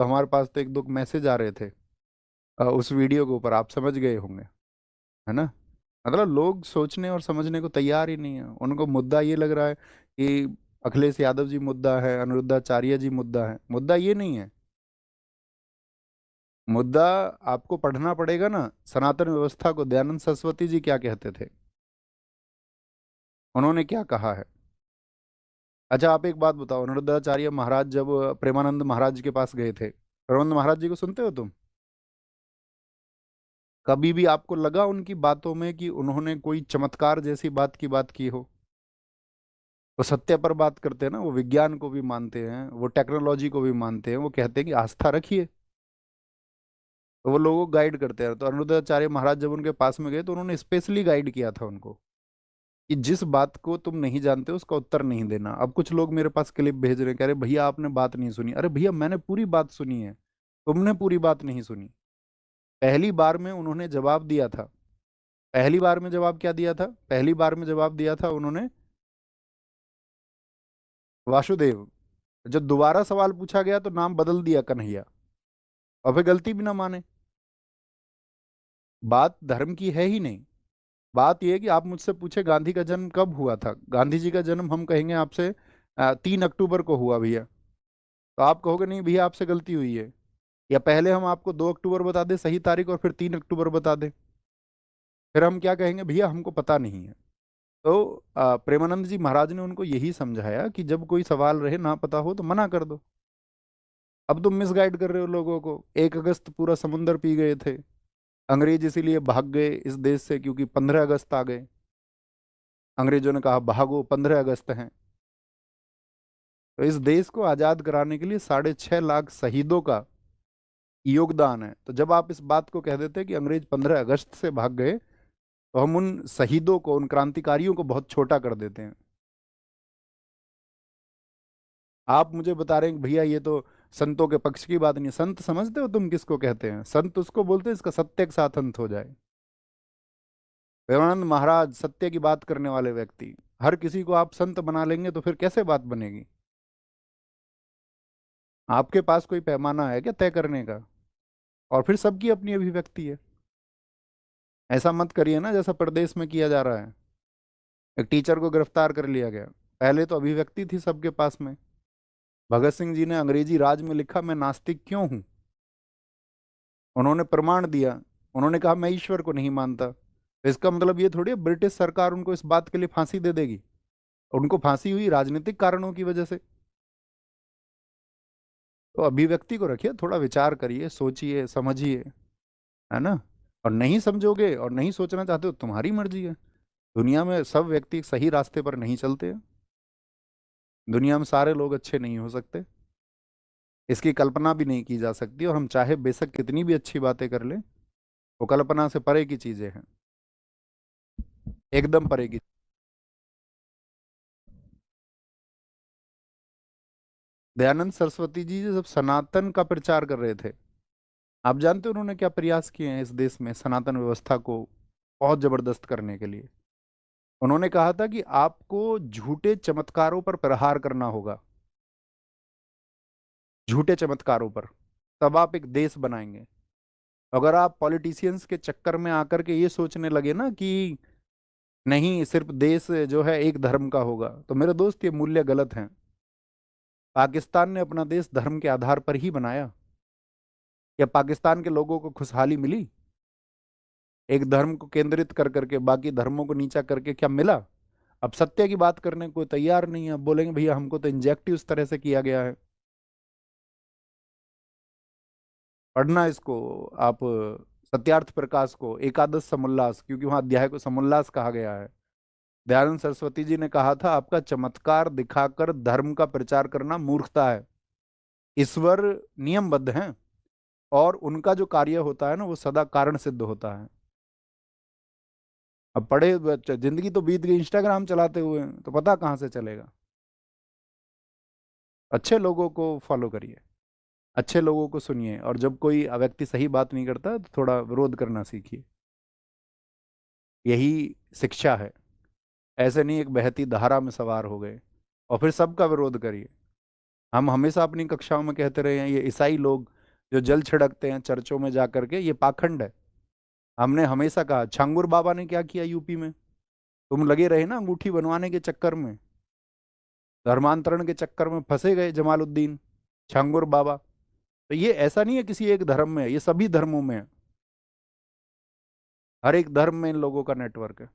तो हमारे पास तो एक दो मैसेज आ रहे थे उस वीडियो के ऊपर, आप समझ गए होंगे, है ना। मतलब लोग सोचने और समझने को तैयार ही नहीं है। उनको मुद्दा ये लग रहा है कि अखिलेश यादव जी मुद्दा है, अनिरुद्धाचार्य जी मुद्दा है। मुद्दा ये नहीं है। मुद्दा आपको पढ़ना पड़ेगा ना, सनातन व्यवस्था को दयानंद सरस्वती जी क्या कहते थे, उन्होंने क्या कहा है। अच्छा आप एक बात बताओ, अनिरुद्धाचार्य महाराज जब प्रेमानंद महाराज के पास गए थे, प्रेमानंद महाराज जी को सुनते हो तुम? कभी भी आपको लगा उनकी बातों में कि उन्होंने कोई चमत्कार जैसी बात की बात की हो? वो सत्य पर बात करते हैं ना, वो विज्ञान को भी मानते हैं, वो टेक्नोलॉजी को भी मानते हैं, वो कहते हैं कि आस्था रखिए। तो वो लोगों को गाइड करते हैं। तो अनिरुद्धाचार्य महाराज जब उनके पास में गए तो उन्होंने स्पेशली गाइड किया था उनको कि जिस बात को तुम नहीं जानते उसका उत्तर नहीं देना। अब कुछ लोग मेरे पास क्लिप भेज रहे हैं, कह रहे भैया आपने बात नहीं सुनी। अरे भैया मैंने पूरी बात सुनी है, तुमने पूरी बात नहीं सुनी। पहली बार में उन्होंने जवाब दिया था। पहली बार में जवाब क्या दिया था? पहली बार में जवाब दिया था उन्होंने वासुदेव। जब दोबारा सवाल पूछा गया तो नाम बदल दिया कन्हैया, और फिर गलती भी ना माने। बात धर्म की है ही नहीं। बात यह है कि आप मुझसे पूछे गांधी का जन्म कब हुआ था, गांधी जी का जन्म हम कहेंगे आपसे 3 अक्टूबर को हुआ भैया, तो आप कहोगे नहीं भैया आपसे गलती हुई है। या पहले हम आपको 2 अक्टूबर बता दें सही तारीख और फिर 3 अक्टूबर बता दें, फिर हम क्या कहेंगे? भैया हमको पता नहीं है। तो प्रेमानंद जी महाराज ने उनको यही समझाया कि जब कोई सवाल रहे ना पता हो तो मना कर दो। अब तुम मिसगाइड कर रहे हो लोगों को। 1 अगस्त पूरा समुंदर पी गए थे अंग्रेज, इसीलिए भाग गए इस देश से क्योंकि 15 अगस्त आ गए। अंग्रेजों ने कहा भागो, 15 अगस्त है। तो इस देश को आजाद कराने के लिए 6.5 लाख शहीदों का योगदान है। तो जब आप इस बात को कह देते हैं कि अंग्रेज 15 अगस्त से भाग गए, तो हम उन शहीदों को, उन क्रांतिकारियों को बहुत छोटा कर देते हैं। आप मुझे बता रहे हैं कि भैया ये तो संतों के पक्ष की बात नहीं है। संत समझते हो तुम किसको कहते हैं? संत उसको बोलते हैं इसका सत्य के साथ अंत हो जाए। प्रेमानंद महाराज सत्य की बात करने वाले व्यक्ति, हर किसी को आप संत बना लेंगे तो फिर कैसे बात बनेगी? आपके पास कोई पैमाना है क्या तय करने का? और फिर सबकी अपनी अभिव्यक्ति है। ऐसा मत करिए ना जैसा प्रदेश में किया जा रहा है। एक टीचर को गिरफ्तार कर लिया गया, पहले तो अभिव्यक्ति थी सबके पास में। भगत सिंह जी ने अंग्रेजी राज में लिखा मैं नास्तिक क्यों हूं, उन्होंने प्रमाण दिया। उन्होंने कहा मैं ईश्वर को नहीं मानता। तो इसका मतलब ये थोड़ी है ब्रिटिश सरकार उनको इस बात के लिए फांसी दे देगी। उनको फांसी हुई राजनीतिक कारणों की वजह से। तो अभिव्यक्ति को रखिए, थोड़ा विचार करिए, सोचिए, समझिए, है ना। और नहीं समझोगे और नहीं सोचना चाहते हो तुम्हारी मर्जी है। दुनिया में सब व्यक्ति सही रास्ते पर नहीं चलते हैं। दुनिया में सारे लोग अच्छे नहीं हो सकते, इसकी कल्पना भी नहीं की जा सकती। और हम चाहे बेशक कितनी भी अच्छी बातें कर लें, वो कल्पना से परे की चीजें हैं, एकदम परे की। दयानंद सरस्वती जी जब सनातन का प्रचार कर रहे थे, आप जानते हो उन्होंने क्या प्रयास किए हैं इस देश में सनातन व्यवस्था को बहुत जबरदस्त करने के लिए? उन्होंने कहा था कि आपको झूठे चमत्कारों पर प्रहार करना होगा, झूठे चमत्कारों पर, तब आप एक देश बनाएंगे। अगर आप पॉलिटिशियंस के चक्कर में आकर के ये सोचने लगे ना कि नहीं सिर्फ देश जो है एक धर्म का होगा, तो मेरे दोस्त ये मूल्य गलत हैं। पाकिस्तान ने अपना देश धर्म के आधार पर ही बनाया। क्या पाकिस्तान के लोगों को खुशहाली मिली एक धर्म को केंद्रित कर करके, बाकी धर्मों को नीचा करके? क्या मिला? अब सत्य की बात करने को तैयार नहीं है। अब बोलेंगे भैया हमको तो इंजेक्टिव इस तरह से किया गया है। पढ़ना इसको आप, सत्यार्थ प्रकाश को, एकादश समोल्लास, क्योंकि वहां अध्याय को समोल्लास कहा गया है। दयानंद सरस्वती जी ने कहा था आपका चमत्कार दिखाकर धर्म का प्रचार करना मूर्खता है। ईश्वर नियमबद्ध हैं, और उनका जो कार्य होता है ना वो सदा कारण सिद्ध होता है। अब जिंदगी तो बीत गई इंस्टाग्राम चलाते हुए, तो पता कहाँ से चलेगा? अच्छे लोगों को फॉलो करिए, अच्छे लोगों को सुनिए, और जब कोई व्यक्ति सही बात नहीं करता तो थोड़ा विरोध करना सीखिए। यही शिक्षा है। ऐसे नहीं एक बहती धारा में सवार हो गए और फिर सबका विरोध करिए। हम हमेशा अपनी कक्षाओं में कहते रहे हैं ये ईसाई लोग जो जल छिड़कते हैं चर्चों में जा करके, ये पाखंड है। हमने हमेशा कहा, छांगुर बाबा ने क्या किया यूपी में? तुम लगे रहे ना अंगूठी बनवाने के चक्कर में, धर्मांतरण के चक्कर में फंसे गए जमालुद्दीन, छांगुर बाबा। तो ये ऐसा नहीं है किसी एक धर्म में है, ये सभी धर्मों में है, हर एक धर्म में इन लोगों का नेटवर्क है।